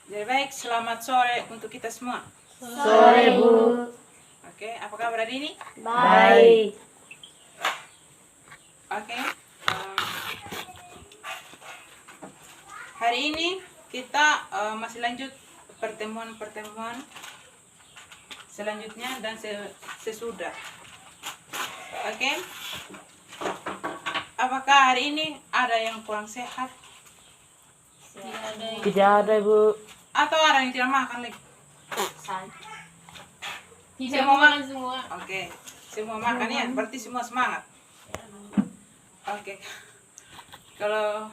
Jadi baik, selamat sore untuk kita semua. Sore, Bu. Oke, apa kabar hari ini? Baik. Oke. Hari ini kita masih lanjut pertemuan-pertemuan selanjutnya dan sesudah. Oke. Apakah hari ini ada yang kurang sehat? Tidak ada, Bu. Atau ada yang tidak makan lagi? Tidak mau makan semua. Oke, semua makan ya, berarti semua semangat. Oke, kalau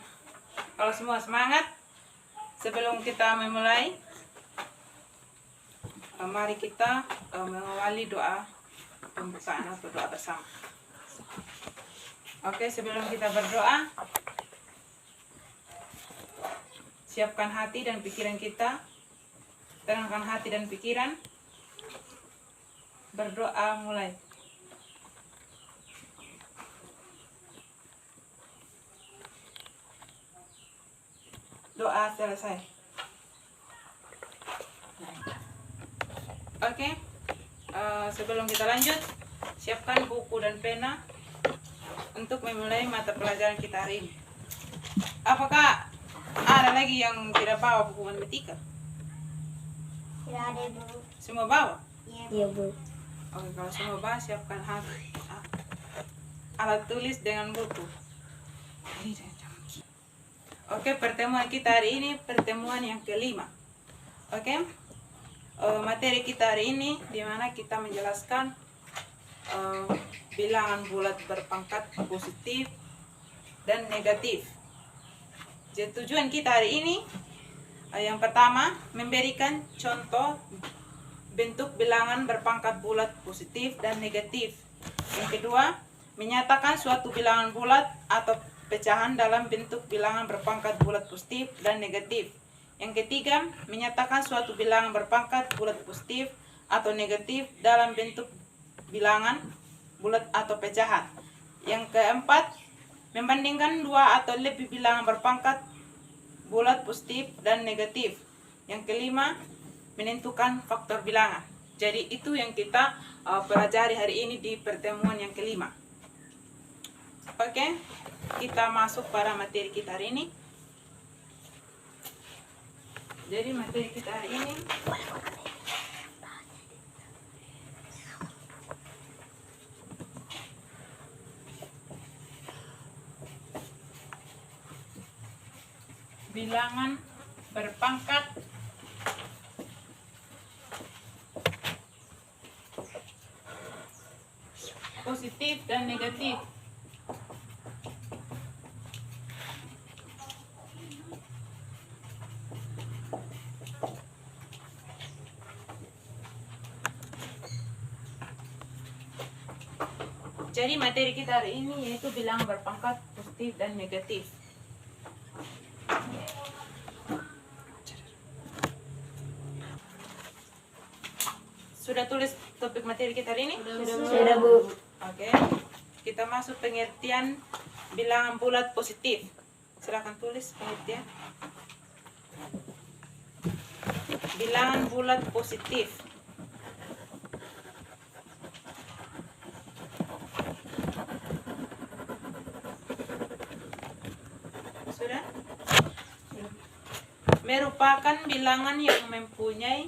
semua semangat, sebelum kita memulai, mari kita mengawali doa pembukaan atau doa bersama. Oke, sebelum kita berdoa, siapkan hati dan pikiran kita, tenangkan hati dan pikiran. Berdoa mulai. Doa selesai. Oke. Sebelum kita lanjut, siapkan buku dan pena untuk memulai mata pelajaran kita hari ini. Apakah ada lagi yang tidak bawa buku matematika? Tidak ada, Bu. Semua bawa? Iya, Bu. Oke, kalau semua bawa, siapkan alat tulis dengan buku. Oke, pertemuan kita hari ini pertemuan yang kelima. Oke, materi kita hari ini di mana kita menjelaskan bilangan bulat berpangkat positif dan negatif. Jadi tujuan kita hari ini yang pertama memberikan contoh bentuk bilangan berpangkat bulat positif dan negatif. Yang kedua, menyatakan suatu bilangan bulat atau pecahan dalam bentuk bilangan berpangkat bulat positif dan negatif. Yang ketiga, menyatakan suatu bilangan berpangkat bulat positif atau negatif dalam bentuk bilangan bulat atau pecahan. Yang keempat, membandingkan dua atau lebih bilangan berpangkat bulat positif dan negatif. Yang kelima, menentukan faktor bilangan. Jadi itu yang kita pelajari hari ini di pertemuan yang kelima. Oke, kita masuk pada materi kita hari ini. Jadi materi kita hari ini bilangan berpangkat positif dan negatif. Jadi materi kita hari ini yaitu bilangan berpangkat positif dan negatif. Sudah tulis topik materi kita hari ini? Sudah, Bu. Oke, kita masuk pengertian bilangan bulat positif. Silakan tulis pengertian. Bilangan bulat positif. Sudah? Merupakan bilangan yang mempunyai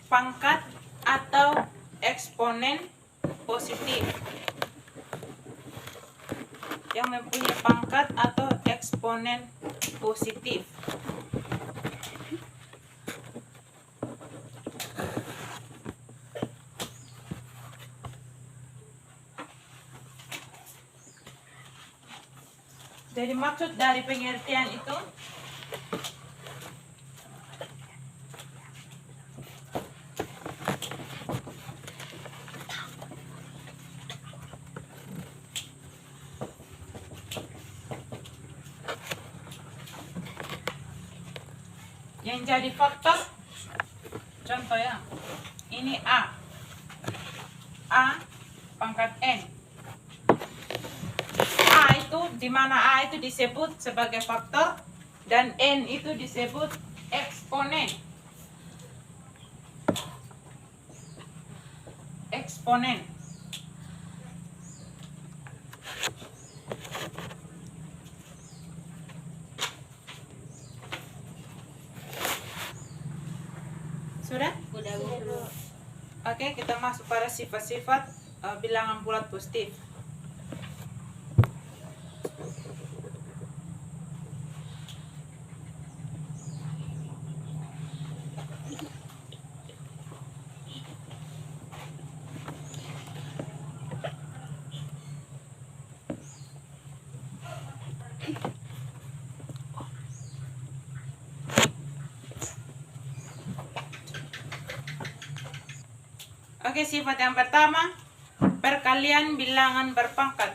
pangkat atau eksponen positif. Yang mempunyai pangkat atau eksponen positif. Jadi maksud dari pengertian itu yang jadi faktor Contoh ya. Ini A. A pangkat N. A itu di mana A itu disebut sebagai faktor dan N itu disebut eksponen. Eksponen. Sudah? Udah Bu. Oke, kita masuk pada sifat-sifat bilangan bulat positif. Oke, sifat yang pertama, perkalian bilangan berpangkat.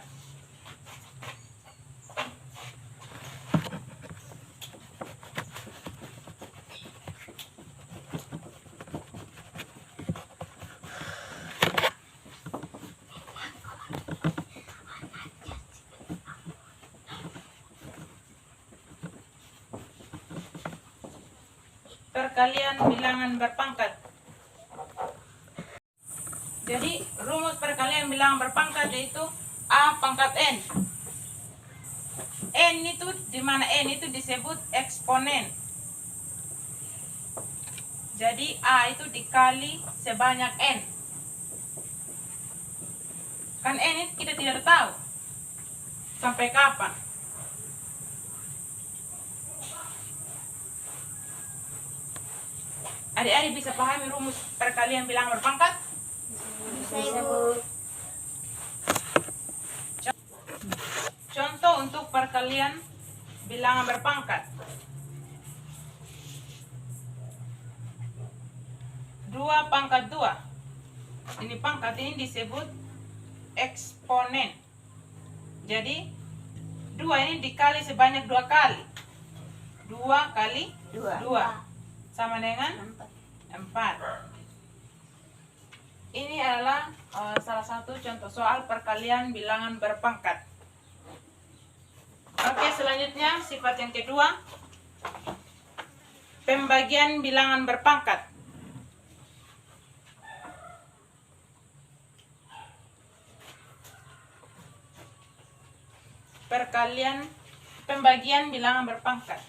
Perkalian bilangan berpangkat. Jadi rumus perkalian bilangan berpangkat yaitu A pangkat N. N itu di mana N itu disebut eksponen. Jadi A itu dikali sebanyak N. Kan N itu kita tidak tahu sampai kapan. Adik-adik bisa pahami rumus perkalian bilangan berpangkat? Bisa Bu. Contoh untuk perkalian bilangan berpangkat. 2 pangkat 2. Ini pangkat ini disebut eksponen. Jadi 2 ini dikali sebanyak 2 kali. 2 kali 2 sama dengan 4. Ini adalah salah satu contoh soal perkalian bilangan berpangkat. Oke, selanjutnya sifat yang kedua, pembagian bilangan berpangkat. Pembagian bilangan berpangkat.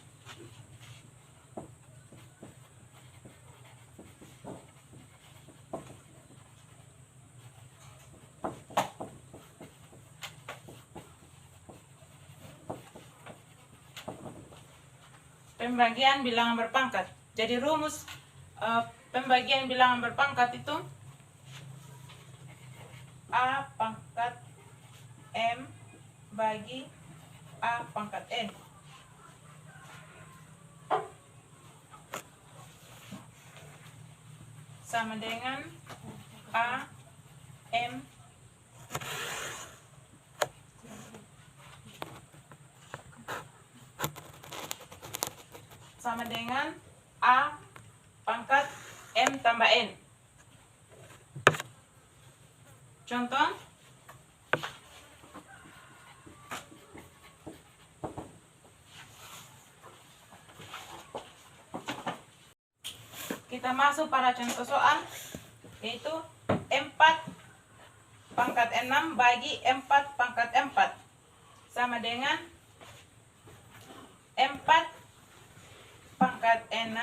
Pembagian bilangan berpangkat. Jadi rumus pembagian bilangan berpangkat itu A pangkat M bagi A pangkat N. Sama dengan A M sama dengan A pangkat M tambah N. Contoh, kita masuk pada contoh soal, yaitu 4 pangkat 6 bagi 4 pangkat 4 sama dengan 4 pangkat 6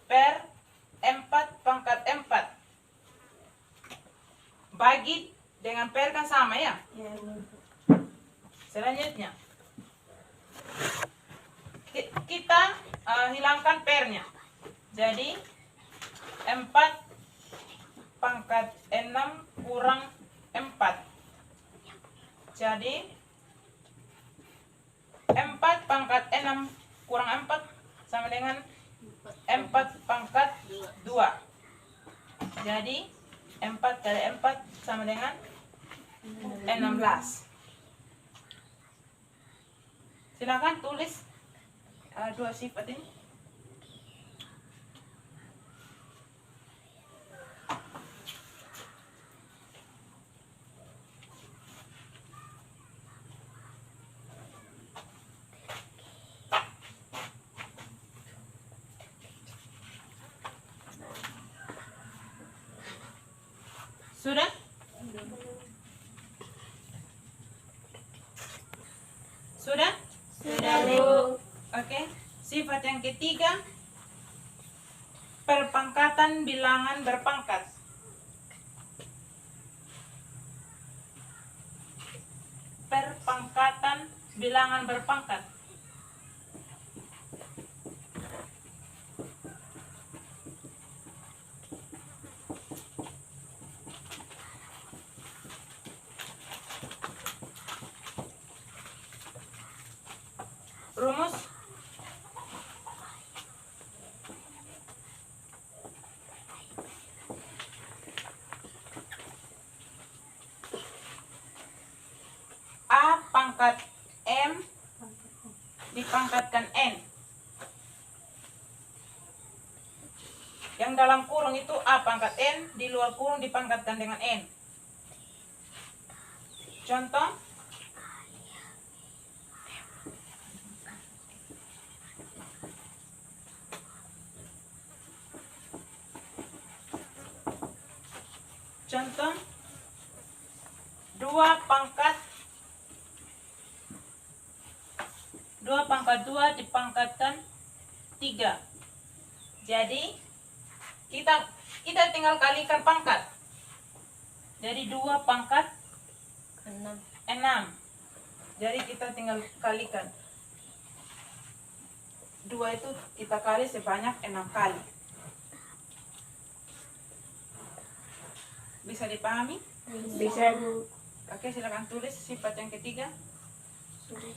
per 4 pangkat 4. Bagi dengan per kan sama ya? Selanjutnya kita hilangkan pernya. Jadi 4 pangkat 6 kurang 4. Jadi 4 pangkat 6 kurang 4 sama dengan 4 pangkat 2. Jadi 4 kali 4 sama dengan 16. Silakan tulis dua sifat ini. Sudah? Sudah? Sudah, Bu. Oke. Sifat yang ketiga, perpangkatan bilangan berpangkat. Perpangkatan bilangan berpangkat. Rumus A pangkat M dipangkatkan N. Yang dalam kurung itu A pangkat N, di luar kurung dipangkatkan dengan N. Contoh, contoh 2 pangkat 2 dipangkatkan 3. Jadi kita tinggal kalikan pangkat. Jadi 2 pangkat 6. Jadi kita tinggal kalikan. 2 itu kita kali sebanyak 6 kali. Bisa dipahami? Bisa, Bu. Oke, silakan tulis sifat yang ketiga. Sudah.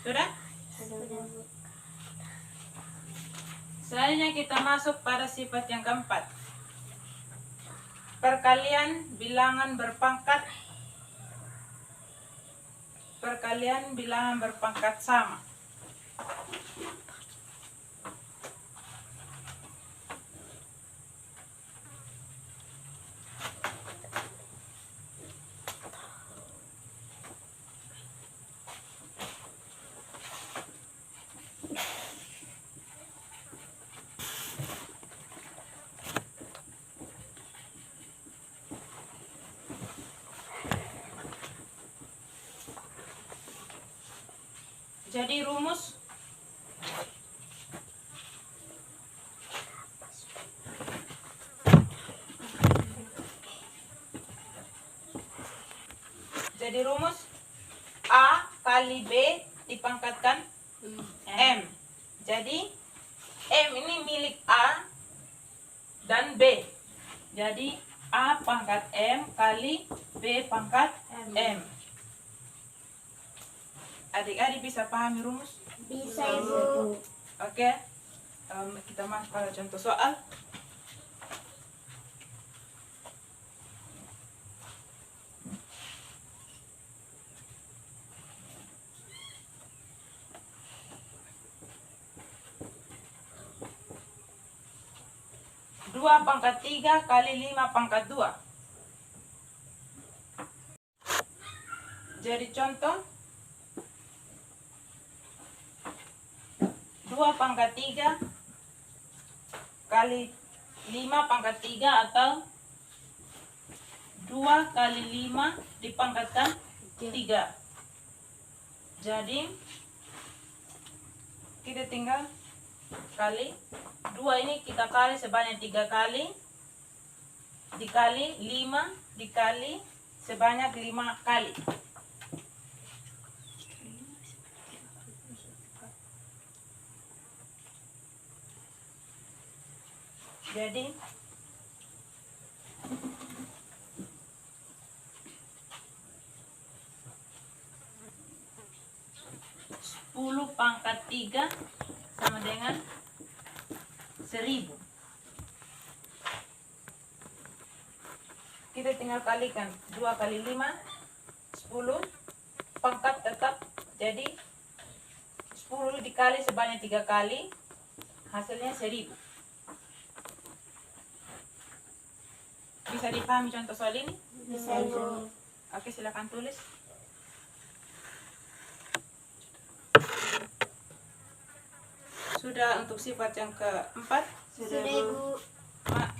Sudah? Sudah, Bu. Selanjutnya kita masuk pada sifat yang keempat. Perkalian bilangan berpangkat. Perkalian bilangan berpangkat sama. Jadi rumus A kali B dipangkatkan M. Jadi M ini milik A dan B. Jadi A pangkat M kali B pangkat M. Adik-adik bisa pahami rumus? Bisa, Ibu. Oke. Kita masuk pada contoh soal. Dua pangkat 3 kali 5 pangkat 2. Jadi contoh 2 pangkat 3 kali 5 pangkat 3 atau 2 kali 5 dipangkatkan 3. Jadi kita tinggal kali 2 ini kita kali sebanyak 3 kali, dikali 5 dikali sebanyak 5 kali. Jadi 10 pangkat 3 sama dengan 1000. Kita tinggal kalikan 2 kali 5 10, pangkat tetap, jadi 10 dikali sebanyak 3 kali, hasilnya 1000. Bisa dipahami contoh soal ini? Bisa, Ibu. Oke, silakan tulis. Sudah untuk sifat yang keempat. Sudah, Ibu.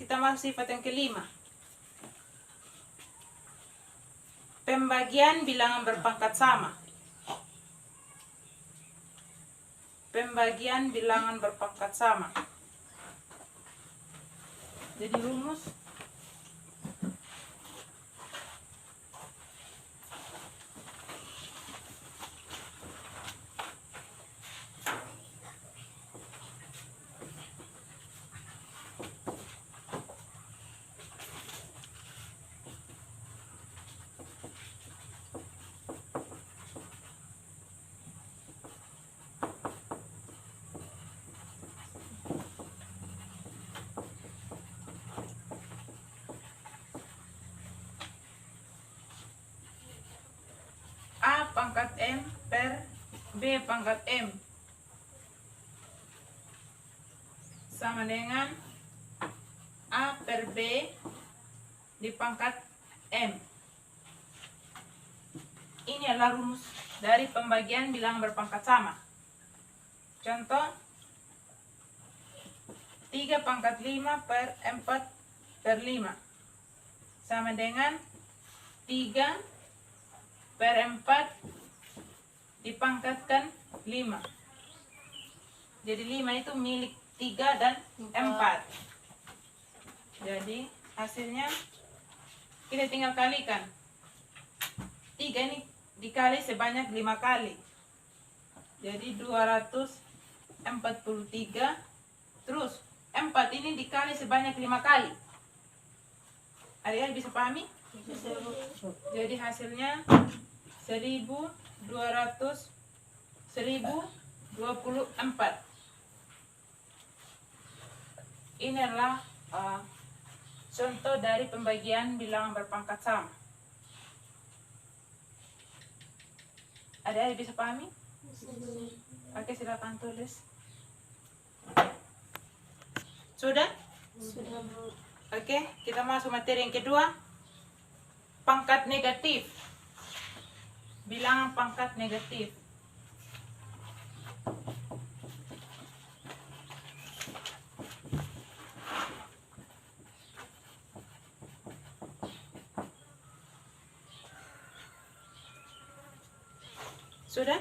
Kita masuk sifat yang kelima. Pembagian bilangan berpangkat sama. Pembagian bilangan berpangkat sama. Jadi rumus A pangkat M per B pangkat M sama dengan A per B di pangkat M. Ini adalah rumus dari pembagian bilangan berpangkat sama. Contoh 3 pangkat 5 per 4 per 5 sama dengan 3 per 4 dipangkatkan 5. Jadi 5 itu milik 3 dan 4. Jadi hasilnya kita tinggal kalikan. 3 ini dikali sebanyak 5 kali. Jadi 243. Terus 4 ini dikali sebanyak 5 kali. Adik-adik bisa pahami? Jadi hasilnya 1024. Ini adalah contoh dari pembagian bilangan berpangkat sama. Adik-adik bisa pahami? Oke, silakan tulis. Sudah? Sudah, Bu. Oke, kita masuk materi yang kedua. Pangkat negatif. Bilangan pangkat negatif. Sudah?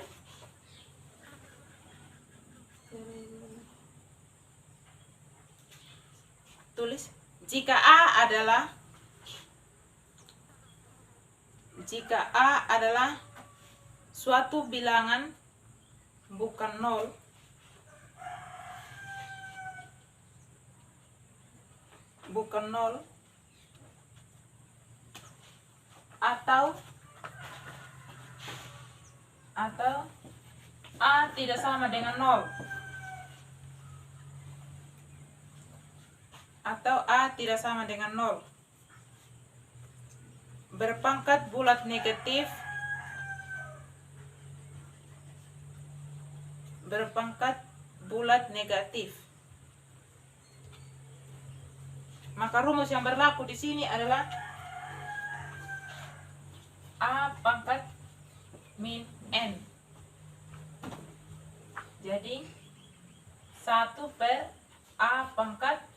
Tulis. Jika A adalah suatu bilangan bukan 0 atau A tidak sama dengan 0 atau A tidak sama dengan 0, berpangkat bulat negatif, maka rumus yang berlaku di sini adalah A pangkat min N. Jadi 1 per A pangkat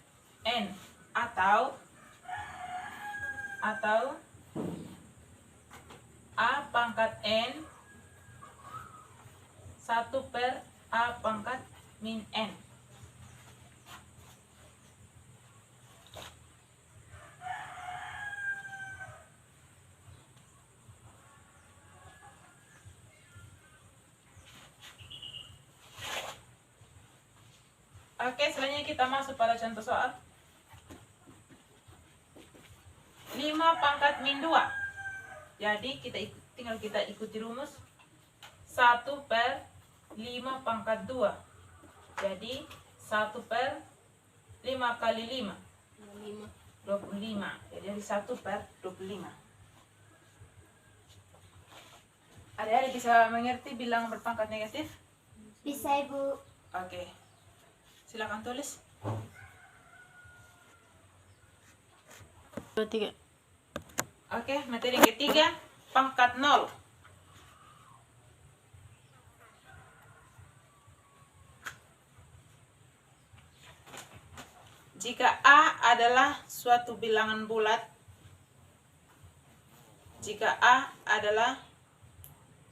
N atau A pangkat N 1 per A pangkat min N. Oke, selanjutnya kita masuk pada contoh soal. 5 pangkat min 2. Jadi tinggal kita ikuti rumus 1 per 5 pangkat 2. Jadi 1 per 5 kali 5 25. Jadi 1 per 25. Adik-adik bisa mengerti bilangan berpangkat negatif? Bisa, Ibu. Oke. Silakan tulis. 2, 3. Oke, materi yang ketiga, pangkat 0. Jika A adalah suatu bilangan bulat, Jika A adalah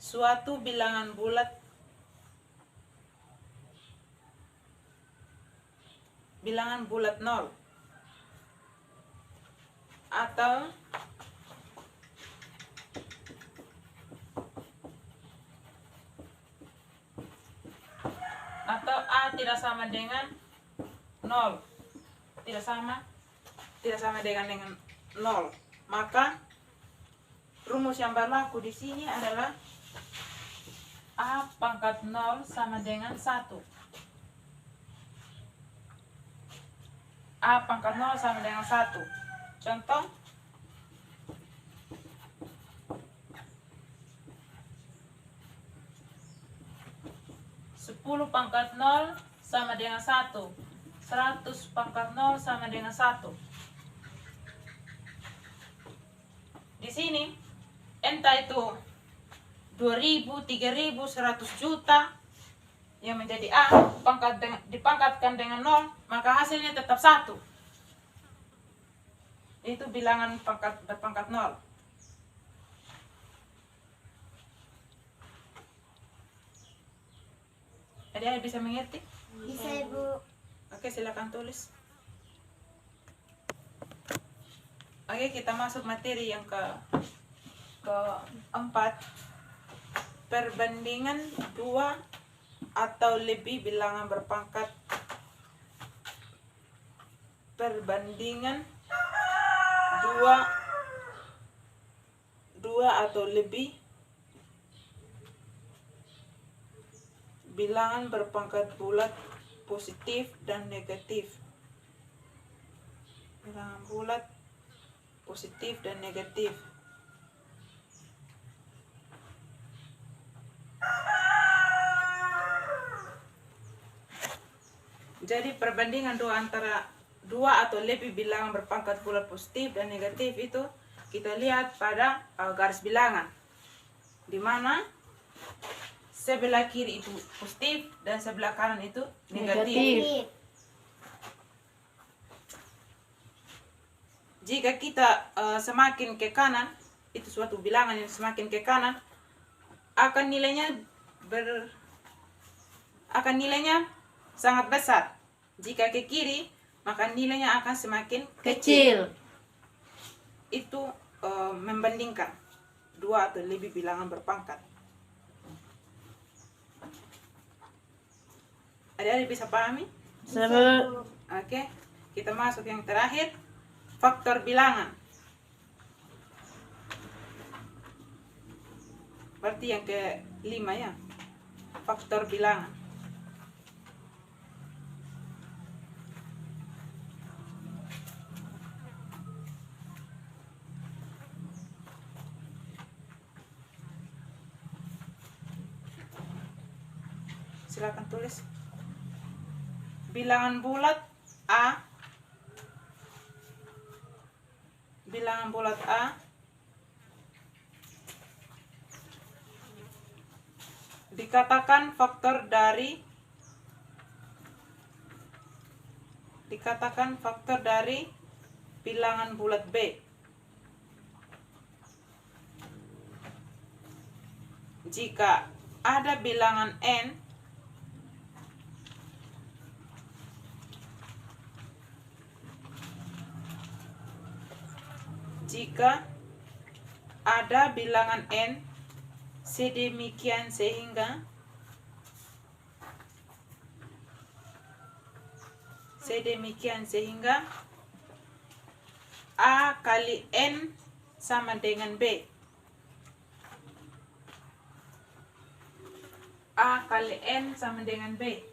suatu bilangan bulat nol, atau A tidak sama dengan nol, tidak sama dengan nol, maka rumus yang berlaku di sini adalah A pangkat 0 sama dengan 1. A pangkat 0 sama dengan 1. Contoh, sepuluh pangkat 0 sama dengan 1. 100 pangkat 0 sama dengan 1. Di sini entah itu 2000, 3000, 100 juta yang menjadi A dipangkatkan dengan 0, maka hasilnya tetap 1. Itu bilangan berpangkat 0. Ada yang bisa mengerti? Bisa, Ibu. Oke, silakan tulis. Oke, kita masuk materi yang keempat. Perbandingan 2 atau lebih bilangan berpangkat. Perbandingan 2 atau lebih bilangan berpangkat bulat positif dan negatif. Bilangan bulat positif dan negatif. Jadi perbandingan 2 antara 2 atau lebih bilangan berpangkat bulat positif dan negatif itu kita lihat pada garis bilangan, di mana sebelah kiri itu positif dan sebelah kanan itu negatif. Jika kita semakin ke kanan, itu suatu bilangan yang semakin ke kanan akan nilainya sangat besar. Jika ke kiri, maka nilainya akan semakin kecil. Itu membandingkan 2 atau lebih bilangan berpangkat. Ada yang bisa pahami? Bisa, Bu. Oke, kita masuk yang terakhir, faktor bilangan. Berarti yang ke-5 ya, faktor bilangan. Silakan tulis. Bilangan bulat A. Bilangan bulat A dikatakan faktor dari bilangan bulat B jika ada bilangan N sedemikian sehingga A kali N sama dengan B. A kali N sama dengan B.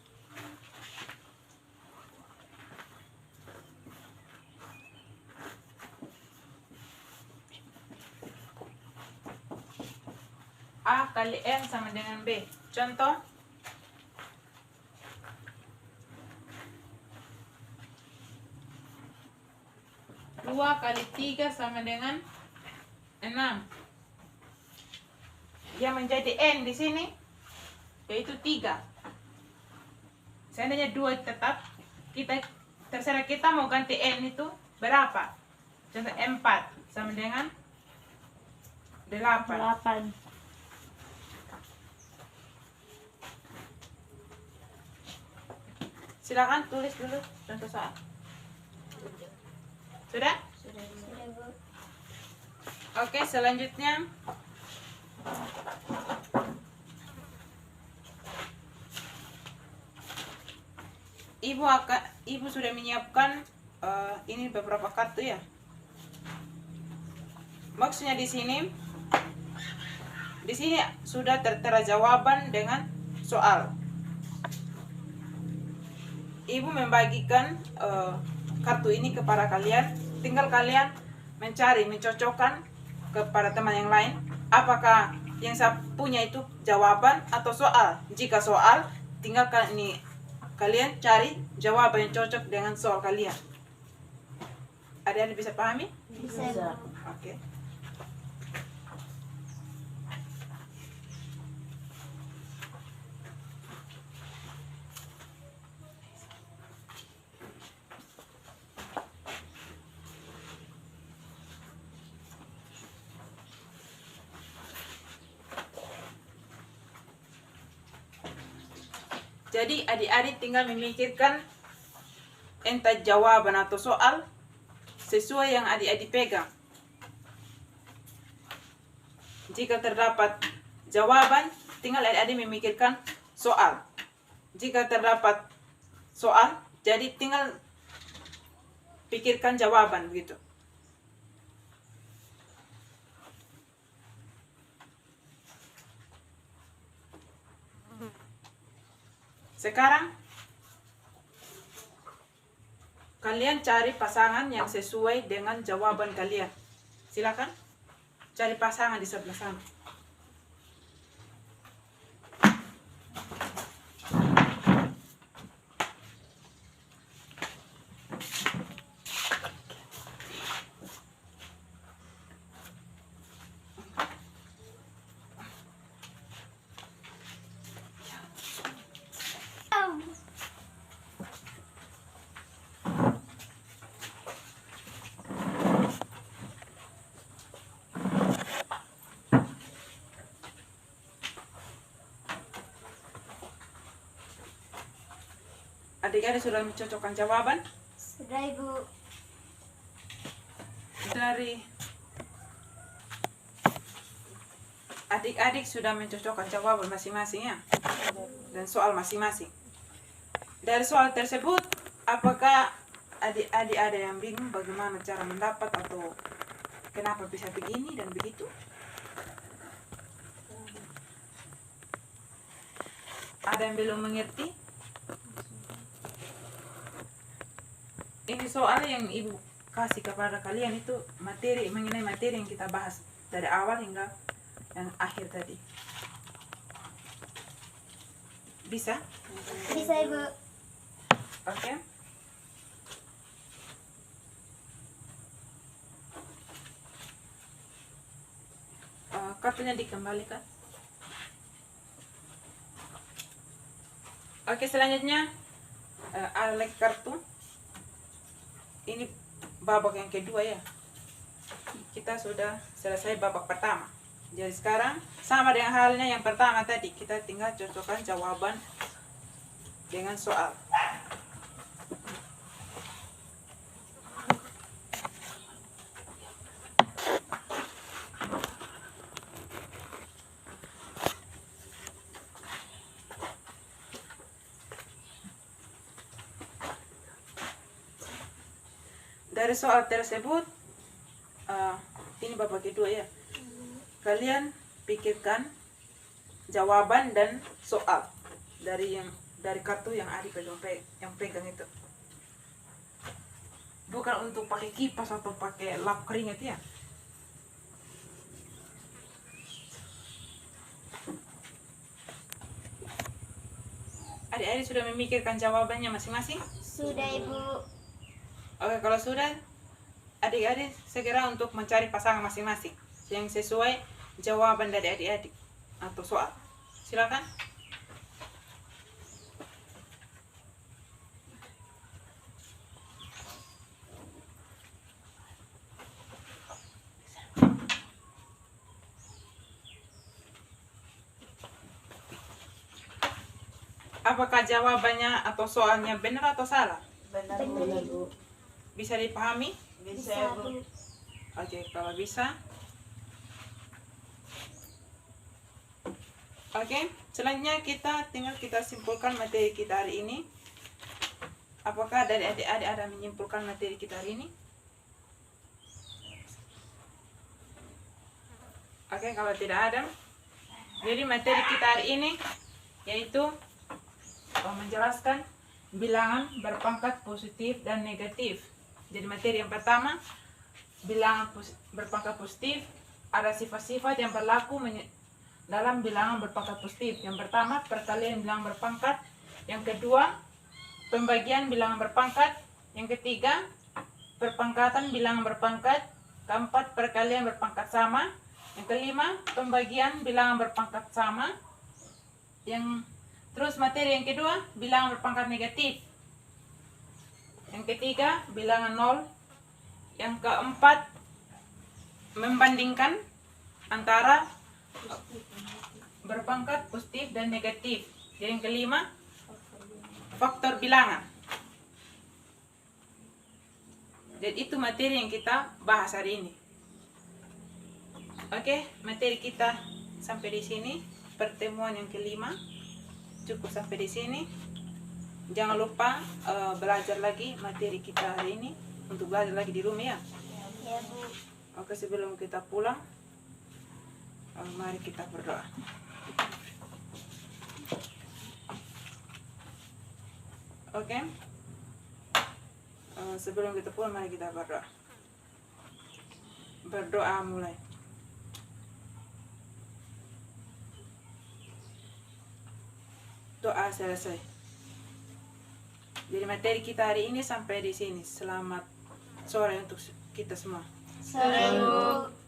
A kali N sama dengan B. Contoh, dua kali 3 sama dengan 6. Yang menjadi N di sini yaitu 3. Seandainya 2 tetap, terserah kita mau ganti N itu berapa. Contoh 4 sama dengan 8. Silakan tulis dulu contoh soal. Sudah? Sudah, Bu. Oke, selanjutnya Ibu sudah menyiapkan ini beberapa kartu ya. Maksudnya di sini sudah tertera jawaban dengan soal. Ibu membagikan kartu ini kepada kalian. Tinggal kalian mencocokkan kepada teman yang lain. Apakah yang saya punya itu jawaban atau soal? Jika soal, tinggal kalian cari jawaban yang cocok dengan soal kalian. Ada yang bisa pahami? Bisa, Bu. Oke. Jadi adik-adik tinggal memikirkan entah jawaban atau soal sesuai yang adik-adik pegang. Jika terdapat jawaban, tinggal adik-adik memikirkan soal. Jika terdapat soal, jadi tinggal pikirkan jawaban begitu. Sekarang kalian cari pasangan yang sesuai dengan jawaban kalian. Silakan cari pasangan di sebelah sana. Adik-adik sudah mencocokkan jawaban? Sudah, Ibu. Dari adik-adik sudah mencocokkan jawaban masing-masing ya, dan soal masing-masing. Dari soal tersebut, apakah adik-adik ada yang bingung bagaimana cara mendapat atau kenapa bisa begini dan begitu? Ada yang belum mengerti? Ini soal yang ibu kasih kepada kalian itu mengenai materi yang kita bahas dari awal hingga yang akhir tadi. Bisa? Bisa, Ibu. Oke. Kartunya dikembalikan. Oke, selanjutnya ada lagi kartu. Ini babak yang kedua ya. Kita sudah selesai babak pertama. Jadi sekarang sama dengan halnya yang pertama tadi, kita tinggal cocokkan jawaban dengan soal. Dari soal tersebut, ini babak kedua ya. Kalian pikirkan jawaban dan soal dari kartu yang Adi pegang itu. Bukan untuk pakai kipas atau pakai lap keringat ya. Adik-adik sudah memikirkan jawabannya masing-masing? Sudah, Ibu. Oke, kalau sudah, adik-adik segera untuk mencari pasangan masing-masing yang sesuai jawaban dari adik-adik atau soal. Silakan. Apakah jawabannya atau soalnya benar atau salah? Benar Bu. Bisa dipahami? Bisa Bu. Oke, kalau bisa. Oke, selanjutnya tinggal kita simpulkan materi kita hari ini. Apakah dari adik-adik ada menyimpulkan materi kita hari ini? Oke, kalau tidak ada, jadi materi kita hari ini yaitu menjelaskan bilangan berpangkat positif dan negatif. Jadi materi yang pertama, bilangan berpangkat positif, ada sifat-sifat yang berlaku dalam bilangan berpangkat positif. Yang pertama, perkalian bilangan berpangkat. Yang kedua, pembagian bilangan berpangkat. Yang ketiga, perpangkatan bilangan berpangkat. Keempat, perkalian berpangkat sama. Yang kelima, pembagian bilangan berpangkat sama. Terus materi yang kedua, bilangan berpangkat negatif. Yang ketiga, bilangan nol. Yang keempat, membandingkan antara berpangkat positif dan negatif. Yang kelima, faktor bilangan. Dan itu materi yang kita bahas hari ini. Oke, materi kita sampai di sini. Pertemuan yang kelima cukup sampai di sini. Jangan lupa belajar lagi materi kita hari ini, untuk belajar lagi di rumah ya. Ya Bu. Oke, sebelum kita pulang, mari kita berdoa. Oke, sebelum kita pulang, mari kita berdoa. Berdoa mulai. Doa selesai. Jadi materi kita hari ini sampai di sini. Selamat sore untuk kita semua. Sore Bu.